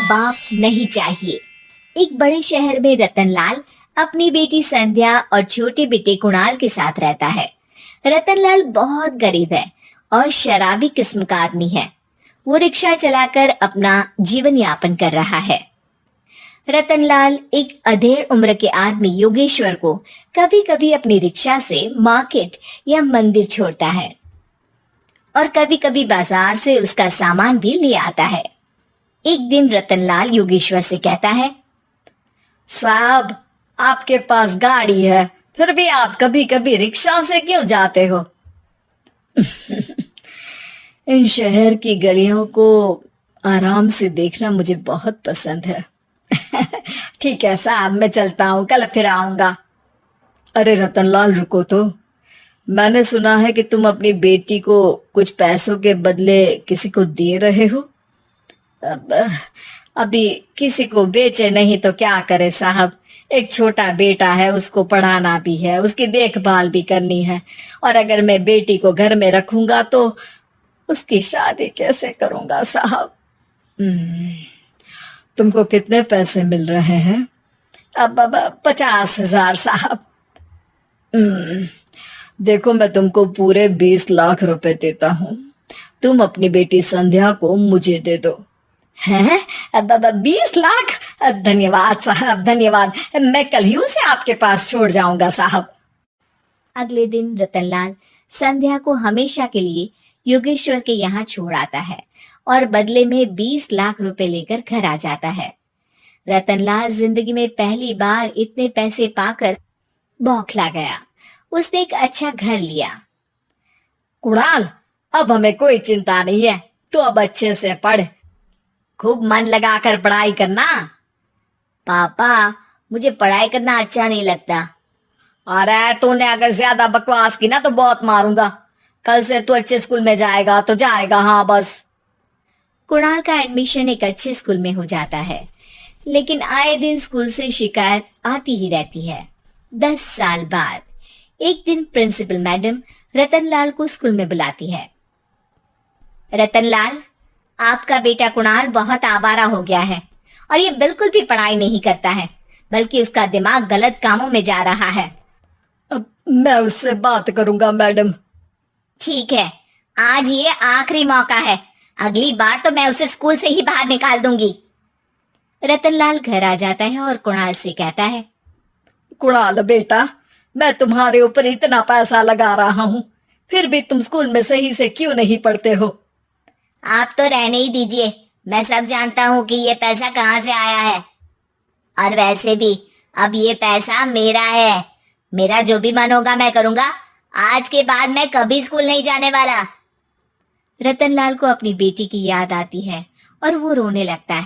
बाप नहीं चाहिए। एक बड़े शहर में रतनलाल अपनी बेटी संध्या और छोटे बेटे कुणाल के साथ रहता है। रतनलाल बहुत गरीब है और शराबी किस्म का आदमी है। वो रिक्शा चलाकर अपना जीवन यापन कर रहा है। रतनलाल एक अधेड़ उम्र के आदमी योगेश्वर को कभी कभी अपनी रिक्शा से मार्केट या मंदिर छोड़ता है और कभी कभी बाजार से उसका सामान भी ले आता है। एक दिन रतनलाल योगेश्वर से कहता है, साहब, आपके पास गाड़ी है, फिर भी आप कभी कभी रिक्शा से क्यों जाते हो? इन शहर की गलियों को आराम से देखना मुझे बहुत पसंद है। ठीक है साहब, मैं चलता हूँ, कल फिर आऊंगा। अरे रतनलाल, रुको तो। मैंने सुना है कि तुम अपनी बेटी को कुछ पैसों के बदले किसी को दे रहे हो। अभी किसी को बेचे नहीं तो क्या करे साहब। एक छोटा बेटा है, उसको पढ़ाना भी है, उसकी देखभाल भी करनी है, और अगर मैं बेटी को घर में रखूंगा तो उसकी शादी कैसे करूंगा साहब? तुमको कितने पैसे मिल रहे हैं? अब 50,000 साहब। देखो, मैं तुमको पूरे 20 लाख रुपए देता हूँ। तुम अपनी बेटी संध्या को मुझे दे दो। हैं? 20 लाख? धन्यवाद साहब, धन्यवाद। मैं कल ही उसे आपके पास छोड़ जाऊंगा साहब। अगले दिन रतनलाल संध्या को हमेशा के लिए योगेश्वर के यहाँ छोड़ आता है और बदले में 20 लाख रुपए लेकर घर आ जाता है। रतनलाल जिंदगी में पहली बार इतने पैसे पाकर बौखला गया। उसने एक अच्छा घर लिया। कुणाल, अब हमें कोई चिंता नहीं है, तो अब अच्छे से पढ़, खूब मन लगाकर पढ़ाई करना। पापा, मुझे पढ़ाई करना अच्छा नहीं लगता। अरे तूने अगर ज्यादा बकवास की ना तो बहुत मारूंगा। कल से तू अच्छे स्कूल में जाएगा तो जाएगा, हाँ बस। कुणाल का एडमिशन एक अच्छे स्कूल में हो जाता है, लेकिन आए दिन स्कूल से शिकायत आती ही रहती है। 10 साल बाद एक दिन प्रिंसिपल मैडम रतनलाल को स्कूल में बुलाती है। रतनलाल, आपका बेटा कुणाल बहुत आवारा हो गया है और ये बिल्कुल भी पढ़ाई नहीं करता है, बल्कि उसका दिमाग गलत कामों में जा रहा है। अब मैं उससे बात करूंगा मैडम। ठीक है, आज ये आखिरी मौका है। अगली बार तो मैं उसे स्कूल से ही बाहर निकाल दूंगी। रतनलाल घर आ जाता है और कुणाल से कहता है, कुणाल बेटा, मैं तुम्हारे ऊपर इतना पैसा लगा रहा हूँ, फिर भी तुम स्कूल में सही से क्यों नहीं पढ़ते हो? आप तो रहने ही दीजिए, मैं सब जानता हूँ कि ये पैसा कहाँ से आया है। और वैसे भी अब ये पैसा मेरा है। मेरा जो भी मन होगा मैं करूंगा। आज के बाद मैं कभी स्कूल नहीं जाने वाला। रतनलाल को अपनी बेटी की याद आती है और वो रोने लगता है।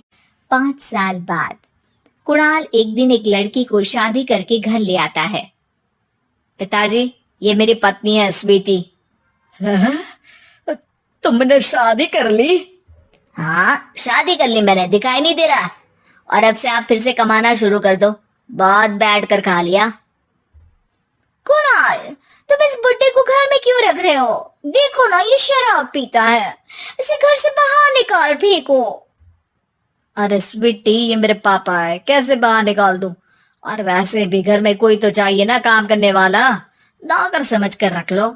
5 साल बाद कुणाल एक दिन एक लड़की को शादी करके घर ले आता है। पिताजी, ये मेरी पत्नी है स्वीटी। तुमने शादी कर ली? हाँ, शादी कर ली मैंने, दिखाई नहीं दे रहा? और अब से आप फिर से कमाना शुरू कर दो। बहुत बैठ कर खा लिया। कुणाल, तुम इस बुड्ढे को घर में क्यों रख रहे हो? देखो ना, ये शराब पीता है। इसे घर से बाहर निकाल फेंको। अरे स्वीटी, ये मेरे पापा है, कैसे बाहर निकाल दूं? और वैसे भी घर में कोई तो चाहिए ना काम करने वाला। नौकर समझ कर रख लो।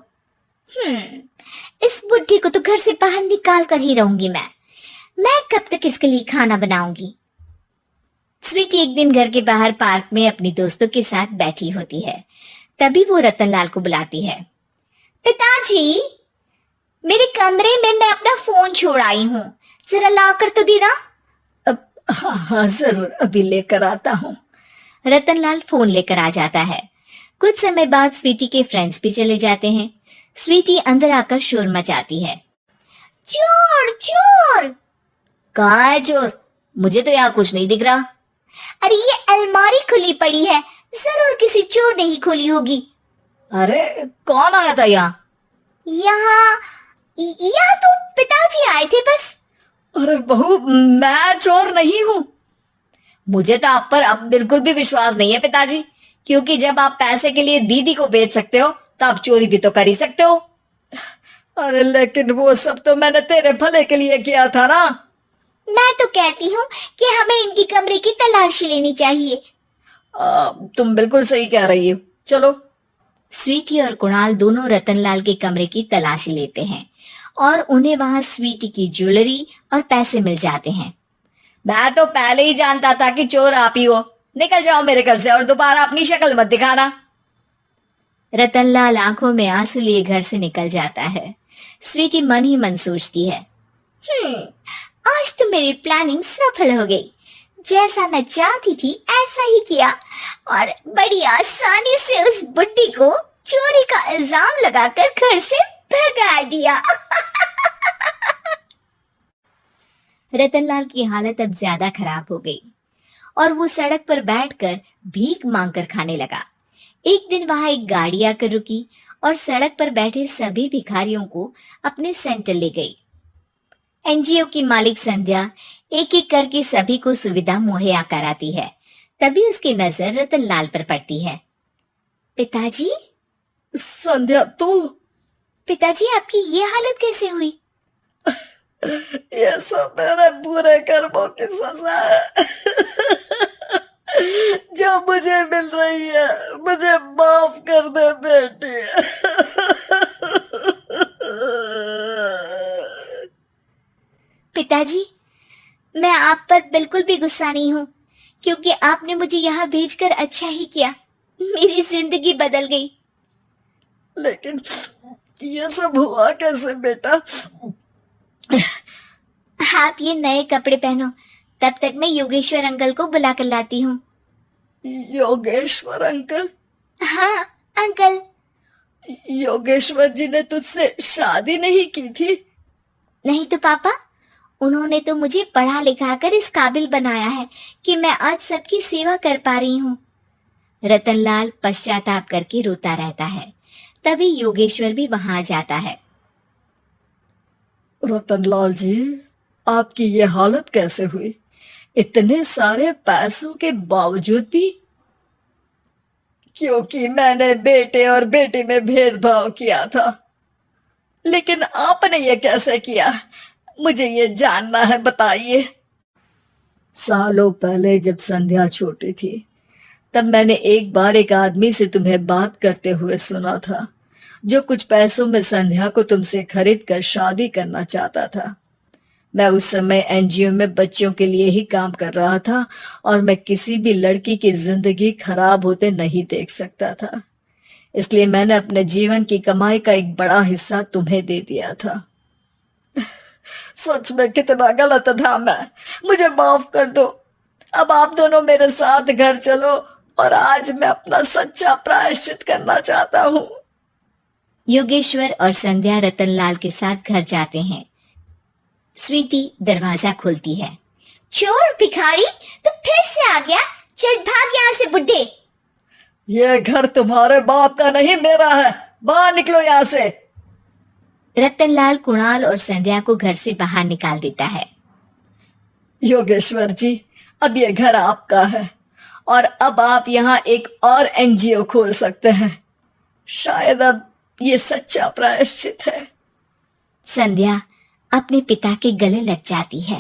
इस बुड्ढी को तो घर से बाहर निकाल कर ही रहूंगी मैं कब तक इसके लिए खाना बनाऊंगी? स्वीटी एक दिन घर के बाहर पार्क में अपनी दोस्तों के साथ बैठी होती है। तभी वो रतनलाल को बुलाती है। पिताजी, मेरे कमरे में मैं अपना फोन छोड़ आई हूँ, जरा ला कर तो देना। हाँ जरूर, अभी लेकर आता हूँ। रतनलाल फोन लेकर आ जाता है। कुछ समय बाद स्वीटी के फ्रेंड्स भी चले जाते हैं। स्वीटी अंदर आकर शोर मचाती है। चोर चोर! कहाँ है चोर? मुझे तो यहाँ कुछ नहीं दिख रहा। अरे ये अलमारी खुली पड़ी है, जरूर किसी चोर ने ही खोली होगी। अरे कौन आया था यहाँ? यहाँ तो पिताजी आए थे बस। अरे बहू, मैं चोर नहीं हूँ। मुझे तो आप पर अब बिल्कुल भी विश्वास नहीं है पिताजी, क्योंकि जब आप पैसे के लिए दीदी को बेच सकते हो तो आप चोरी भी तो कर ही सकते हो। अरे लेकिन वो सब तो मैंने तेरे भले के लिए किया था ना। मैं तो कहती हूँ कि हमें इनकी कमरे की तलाशी लेनी चाहिए। तुम बिल्कुल सही कह रही हो, चलो। स्वीटी और कुणाल दोनों रतनलाल के कमरे की तलाशी लेते हैं और उन्हें वहां स्वीटी की ज्वेलरी और पैसे मिल जाते हैं। मैं तो पहले ही जानता था कि चोर आप ही हो। निकल जाओ मेरे घर से और दोबारा अपनी शक्ल मत दिखाना। रतनलाल आंखों में आंसू लिए घर से निकल जाता है। स्वीटी मन ही मन सोचती है, आज तो मेरी प्लानिंग सफल हो गई। जैसा मैं चाहती थी ऐसा ही किया और बड़ी आसानी से उस बुड्ढी को चोरी का इल्जाम लगाकर घर से भगा दिया। रतनलाल की हालत अब ज्यादा खराब हो गई और वो सड़क पर बैठकर भीख मांगकर खाने लगा। एक दिन वहां एक गाड़ी आकर रुकी और सड़क पर बैठे सभी भिखारियों को अपने सेंटर ले गई। एनजीओ की मालिक संध्या एक एक करके सभी को सुविधा मुहैया कराती है। तभी उसकी नजर रतनलाल पर पड़ती है। पिताजी, संध्या तू? पिताजी आपकी ये हालत कैसे हुई? ये सब मेरे बुरे कर्मों की सजा है जो मुझे मिल रही है। मुझे माफ कर दे बेटी। पिताजी, मैं आप पर बिल्कुल भी गुस्सा नहीं हूँ, क्योंकि आपने मुझे यहाँ भेजकर अच्छा ही किया। मेरी जिंदगी बदल गई। लेकिन ये सब हुआ कैसे बेटा? आप ये नए कपड़े पहनो, तब तक मैं योगेश्वर अंकल को बुला कर लाती हूँ। योगेश्वर अंकल? हाँ अंकल। योगेश्वर जी ने तुझसे शादी नहीं की थी? नहीं तो पापा, उन्होंने तो मुझे पढ़ा लिखा कर इस काबिल बनाया है कि मैं आज सबकी सेवा कर पा रही हूँ। रतनलाल पश्चाताप करके रोता रहता है। तभी योगेश्वर भी वहां जाता है। रतनलाल जी, आपकी ये हालत कैसे हुई? इतने सारे पैसों के बावजूद भी? क्योंकि मैंने बेटे और बेटी में भेदभाव किया था। लेकिन आपने ये कैसे किया? मुझे ये जानना है, बताइए। सालों पहले जब संध्या छोटी थी, तब मैंने एक बार एक आदमी से तुम्हें बात करते हुए सुना था, जो कुछ पैसों में संध्या को तुमसे खरीद कर शादी करना चाहता था। मैं उस समय एनजीओ में बच्चों के लिए ही काम कर रहा था और मैं किसी भी लड़की की जिंदगी खराब होते नहीं देख सकता था। इसलिए मैंने अपने जीवन की कमाई का एक बड़ा हिस्सा तुम्हें दे दिया था। सच में कितना गलत था मैं। मुझे माफ कर दो। अब आप दोनों मेरे साथ घर चलो और आज मैं अपना सच्चा प्रायश्चित करना चाहता हूँ। योगेश्वर और संध्या रतनलाल के साथ घर जाते हैं। स्वीटी दरवाजा खोलती है। चोर भिखारी, तो फिर से आ गया? चल भाग यहाँ से बुड्ढे। ये घर तुम्हारे बाप का नहीं, मेरा है। बाहर निकलो यहाँ से। रतनलाल कुणाल और संध्या को घर से बाहर निकाल देता है। योगेश्वर जी, अब ये घर आपका है और अब आप यहाँ एक और एनजीओ खोल सकते हैं। शायद अब ये सच्चा प्रायश्चित है। संध्या अपने पिता के गले लग जाती है।